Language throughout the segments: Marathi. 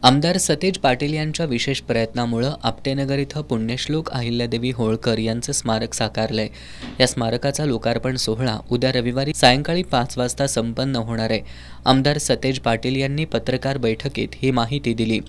आमदार सतेज पाटील यांच्या विशेष प्रयत्नामुळे आपटेनगर इथं पुण्यश्लोक अहिल्यादेवी होळकर यांचं स्मारक साकारलंय। या स्मारकाचा लोकार्पण सोहळा उद्या रविवारी सायंकाळी 5 वाजता संपन्न होणार आहे। आमदार सतेज पाटील यांनी पत्रकार बैठकीत ही माहिती दिली।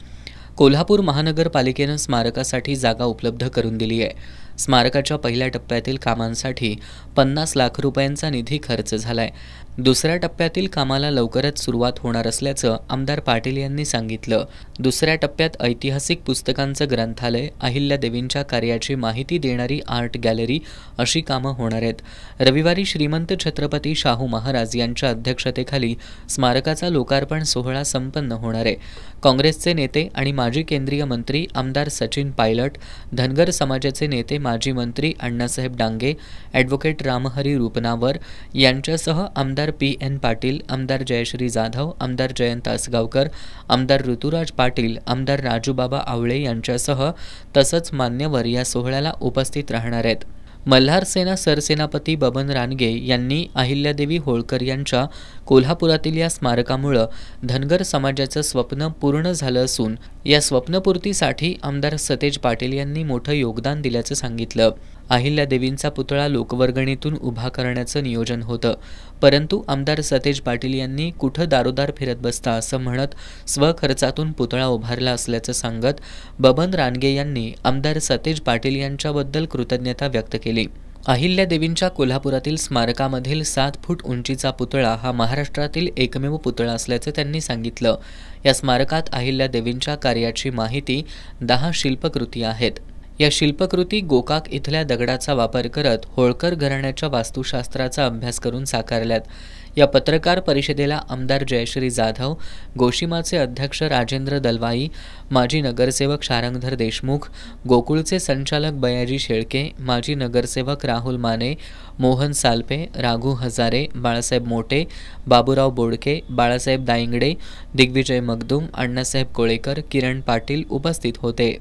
कोल्हापूर महानगरपालिकेनं स्मारकासाठी जागा उपलब्ध करून दिली आहे। स्मारकाच्या पहिल्या टप्प्यातील कामांसाठी 50 लाख रुपयांचा निधी खर्च झालाय। दुसऱ्या टप्प्यातील कामाला लवकरच सुरुवात होणार असल्याचं आमदार पाटील यांनी सांगितलं। दुसऱ्या टप्प्यात ऐतिहासिक पुस्तकांचं ग्रंथालय, अहिल्यादेवींच्या कार्याची माहिती देणारी आर्ट गॅलरी अशी कामं होणार आहेत। रविवारी श्रीमंत छत्रपती शाहू महाराज यांच्या अध्यक्षतेखाली स्मारकाचा लोकार्पण सोहळा संपन्न होणार आहे। काँग्रेसचे नेते आणि माजी केंद्रीय मंत्री आमदार सचिन पायलट, धनगर समाजाचे नेते माजी मंत्री अण्णासाहेब डांगे, ॲडव्होकेट रामहरी रूपनावर यांच्यासह आमदार पी.एन. पाटील, आमदार जयश्री जाधव, आमदार जयंत आसगावकर, आमदार ऋतुराज पाटील, आमदार राजूबाबा आवळे यांच्यासह तसंच मान्यवर या सोहळ्याला उपस्थित राहणार आहेत। मल्हार सेना सरसेनापती बबन रानगे यांनी अहिल्यादेवी होळकर यांच्या कोल्हापुरातील या स्मारकामुळे धनगर समाजाचं स्वप्न पूर्ण झालं असून या स्वप्नपूर्तीसाठी आमदार सतेज पाटील यांनी मोठं योगदान दिल्याचं सांगितलं। अहिल्यादेवींचा पुतळा लोकवर्गणीतून उभा करण्याचं नियोजन होतं, परंतु आमदार सतेज पाटील यांनी कुठं दारोदार फिरत बसता असं म्हणत स्वखर्चातून पुतळा उभारला असल्याचं सांगत बबन रानगे यांनी आमदार सतेज पाटील यांच्याबद्दल कृतज्ञता व्यक्त केली। अहिल्यादेवींच्या कोल्हापुरातील स्मारकामधील 7 फूट उंचीचा पुतळा हा महाराष्ट्रातील एकमेव पुतळा असल्याचं त्यांनी सांगितलं। या स्मारकात अहिल्यादेवींच्या कार्याची माहिती 10 शिल्पकृती आहेत। या शिल्पकृती गोकाक इथल्या दगडाचा वापर करत होळकर घराण्याच्या वास्तुशास्त्राचा अभ्यास करून साकारल्यात। या पत्रकार परिषदेला आमदार जयश्री जाधव, गोशिमाचे अध्यक्ष राजेंद्र दलवाई, माजी नगरसेवक शारंगधर देशमुख, गोकुळचे संचालक बयाजी शेळके, माजी नगरसेवक राहुल माने, मोहन सालपे, राघू हजारे, बाळासाहेब मोटे, बाबूराव बोडके, बाळासाहेब दायंगडे, दिग्विजय मगदूम, अण्णासाहेब कोळेकर, किरण पाटील उपस्थित होते।